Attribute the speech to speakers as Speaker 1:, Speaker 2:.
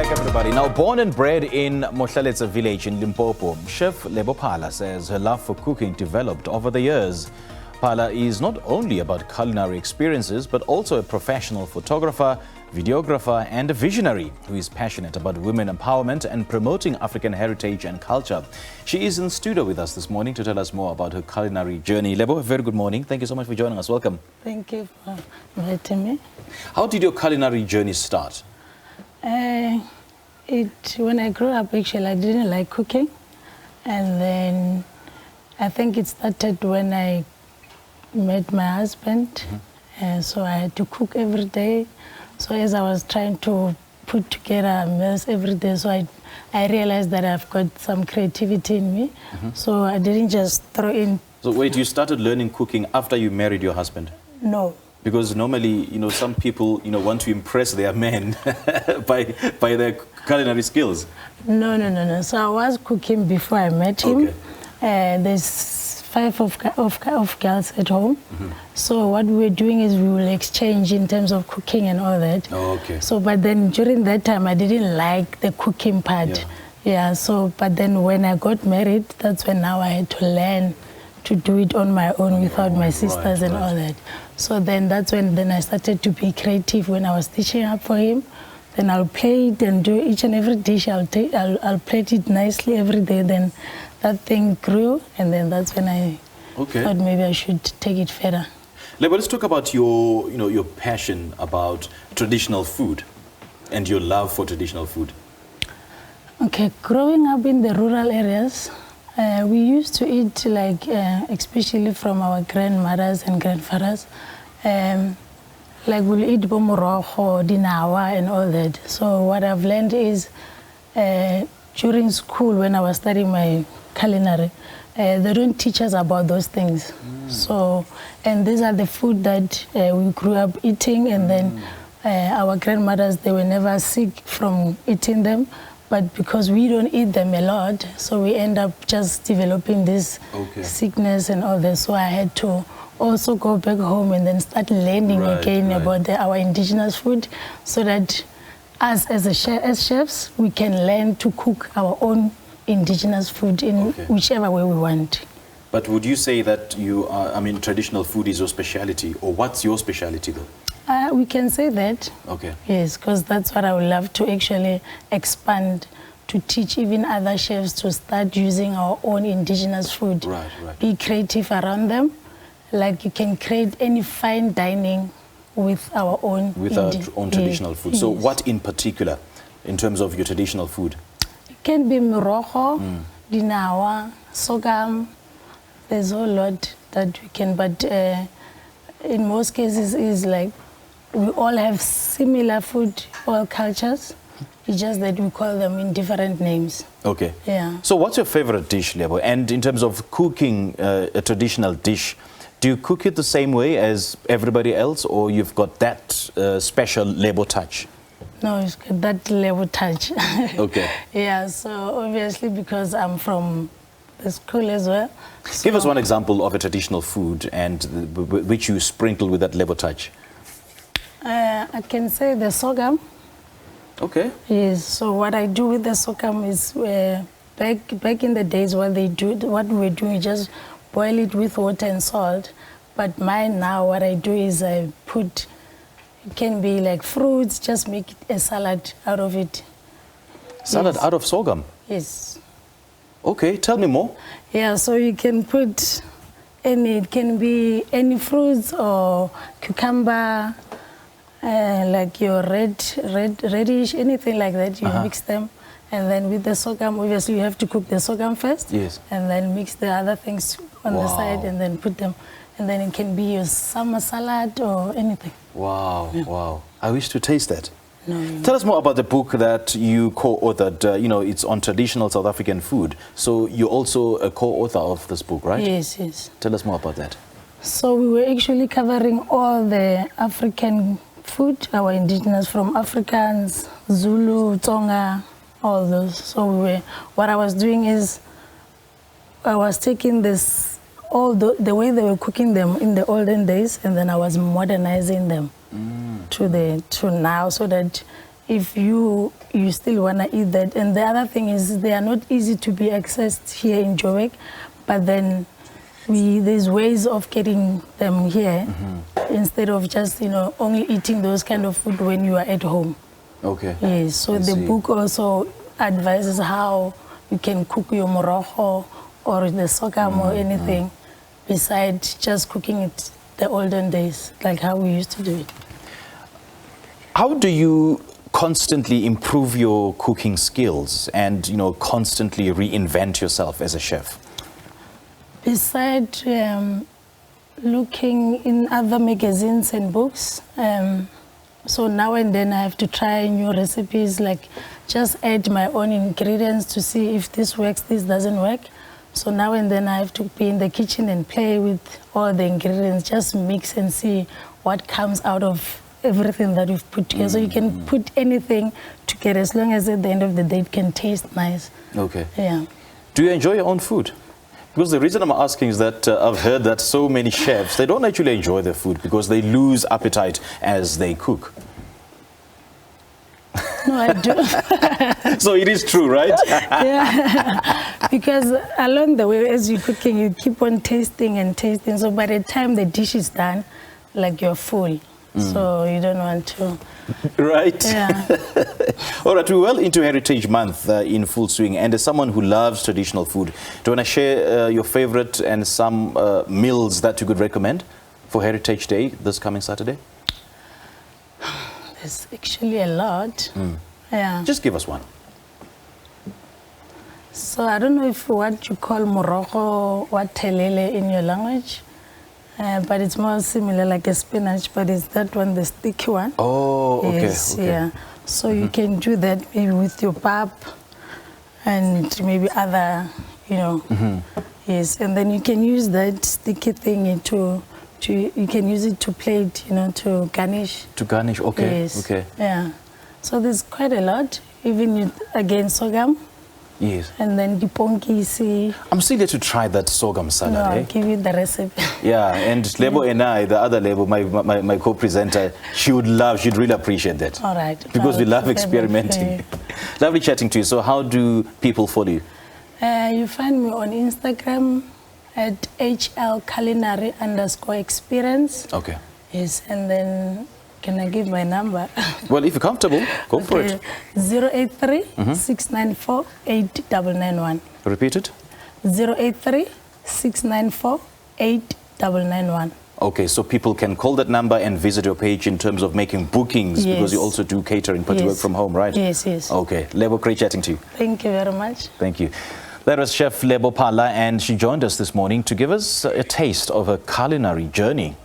Speaker 1: back, everybody. Now, born and bred in Mohlaletse Village in Limpopo, Chef Lebo Phala says her love for cooking developed over the years. Phala is not only about culinary experiences, but also a professional photographer, videographer, and a visionary who is passionate about women empowerment and promoting African heritage and culture. She is in studio with us this morning to tell us more about her culinary journey. Lebo, a very good morning. Thank you so much for joining us. Welcome.
Speaker 2: Thank you for inviting me.
Speaker 1: How did your culinary journey start?
Speaker 2: When I grew up, actually, I didn't like cooking. And then I think it started when I met my husband. So I had to cook every day. So as I was trying to put together meals every day, so I realized that I've got some creativity in me. So I didn't just throw in.
Speaker 1: So wait, you started learning cooking after you married your husband?
Speaker 2: No.
Speaker 1: Because normally, some people, want to impress their men by their culinary skills.
Speaker 2: No. So I was cooking before I met him.
Speaker 1: Okay.
Speaker 2: There's 5 of girls at home. So what we were doing is we will exchange in terms of cooking and all that.
Speaker 1: Oh, okay.
Speaker 2: So, but then during that time, I didn't like the cooking part. Yeah. So, but then when I got married, that's when now I had to learn to do it on my own without my sisters and all that. So then that's when I started to be creative when I was teaching up for him. Then I'll plate and do each and every dish. I'll plate it nicely every day. Then that thing grew, and then that's when I thought maybe I should take it further.
Speaker 1: Lebo, let's talk about your passion about traditional food and your love for traditional food.
Speaker 2: Okay, growing up in the rural areas, we used to eat especially from our grandmothers and grandfathers, we'll eat bomorojo, dinawa and all that. So what I've learned is during school when I was studying my culinary, they don't teach us about those things. So, and these are the food that we grew up eating, and then our grandmothers, they were never sick from eating them. But because we don't eat them a lot, so we end up just developing this sickness and all that. So I had to also go back home and then start learning again about our indigenous food, so that us as chefs, we can learn to cook our own indigenous food in whichever way we want.
Speaker 1: But would you say that traditional food is your specialty, or what's your specialty though?
Speaker 2: We can say that.
Speaker 1: Okay.
Speaker 2: Yes, because that's what I would love to actually expand, to teach even other chefs to start using our own indigenous food.
Speaker 1: Right.
Speaker 2: Be creative around them. Like you can create any fine dining with our own.
Speaker 1: With our own traditional food. So what in particular, in terms of your traditional food?
Speaker 2: It can be mirojo, dinawa, sogam. There's a lot that we can, but in most cases is like we all have similar food, all cultures. It's just that we call them in different names. Okay. Yeah.
Speaker 1: So what's your favorite dish, Lebo? And in terms of cooking a traditional dish, do you cook it the same way as everybody else, or you've got that special Lebo touch?
Speaker 2: No, it's got that Lebo touch.
Speaker 1: Okay.
Speaker 2: Yeah, so obviously because I'm from the school as well.
Speaker 1: Give us one example of a traditional food and which you sprinkle with that Lebo touch.
Speaker 2: I can say the sogam.
Speaker 1: Okay.
Speaker 2: Yes. So what I do with the sogam is back in the days what we do is just boil it with water and salt. But mine now, what I do is I put, it can be like fruits, just make a salad out of it.
Speaker 1: Salad out of sogam?
Speaker 2: Yes.
Speaker 1: Okay, tell me more.
Speaker 2: Yeah, so you can put it can be any fruits or cucumber, like your reddish, anything like that. You mix them, and then with the sogam, obviously you have to cook the sogam first.
Speaker 1: Yes.
Speaker 2: And then mix the other things on the side, and then put them, and then it can be your summer salad or anything.
Speaker 1: Wow, wow! I wish to taste that.
Speaker 2: No.
Speaker 1: Tell us more about the book that you co-authored. It's on traditional South African food. So you're also a co-author of this book, right?
Speaker 2: Yes.
Speaker 1: Tell us more about that.
Speaker 2: So we were actually covering all the African food, our indigenous, from Africans, Zulu, Tonga, all those. So what I was doing is I was taking this all the way they were cooking them in the olden days, and then I was modernizing them to now, so that if you still want to eat that. And the other thing is they are not easy to be accessed here in Joburg, but then there's ways of getting them here instead of just, only eating those kind of food when you are at home.
Speaker 1: Okay.
Speaker 2: Yes, so the book also advises how you can cook your morojo or the sorghum or anything besides just cooking it the olden days, like how we used to do it.
Speaker 1: How do you constantly improve your cooking skills and, constantly reinvent yourself as a chef?
Speaker 2: Besides looking in other magazines and books, so now and then I have to try new recipes, like just add my own ingredients to see if this works, this doesn't work. So now and then I have to be in the kitchen and play with all the ingredients, just mix and see what comes out of everything that you've put together. So you can put anything together as long as at the end of the day it can taste nice.
Speaker 1: Okay.
Speaker 2: Yeah.
Speaker 1: Do you enjoy your own food? Because the reason I'm asking is that I've heard that so many chefs, they don't actually enjoy their food because they lose appetite as they cook.
Speaker 2: No, I do.
Speaker 1: So it is true, right?
Speaker 2: Yeah, because along the way as you're cooking, you keep on tasting and tasting. So by the time the dish is done, like you're full. So you don't want to.
Speaker 1: Right.
Speaker 2: Yeah.
Speaker 1: All right, we're well into Heritage Month in full swing. And as someone who loves traditional food, do you want to share your favorite and some meals that you could recommend for Heritage Day this coming Saturday?
Speaker 2: There's actually a lot. Yeah.
Speaker 1: Just give us one.
Speaker 2: So I don't know if what you call morojo, what telele in your language. But it's more similar like a spinach, but it's that one, the sticky one.
Speaker 1: Oh, okay.
Speaker 2: Yes,
Speaker 1: okay.
Speaker 2: yeah. So you can do that maybe with your pap and maybe other, Yes, and then you can use that sticky thing you can use it to plate, to garnish.
Speaker 1: To garnish, okay.
Speaker 2: Yes.
Speaker 1: Okay.
Speaker 2: Yeah. So there's quite a lot, even again sorghum.
Speaker 1: Yes.
Speaker 2: And then the ponkisi.
Speaker 1: I'm still here to try that sorghum salad.
Speaker 2: No, I'll give you the recipe.
Speaker 1: Yeah, and Lebo and I, the other Lebo, my co-presenter, she'd really appreciate that.
Speaker 2: All right.
Speaker 1: Because we love experimenting. Lovely chatting to you. So how do people follow you?
Speaker 2: You find me on Instagram at hl_culinary_experience.
Speaker 1: Okay.
Speaker 2: Yes, and then can I give my number?
Speaker 1: Well, if you're comfortable, go for it.
Speaker 2: 083-694-8991.
Speaker 1: Repeat it.
Speaker 2: 083-694-8991.
Speaker 1: Okay, so people can call that number and visit your page in terms of making bookings, because you also do catering, but you work from home, right?
Speaker 2: Yes, yes.
Speaker 1: Okay, Lebo, great chatting to you.
Speaker 2: Thank you very much.
Speaker 1: Thank you. That was Chef Lebo Phala, and she joined us this morning to give us a taste of a culinary journey.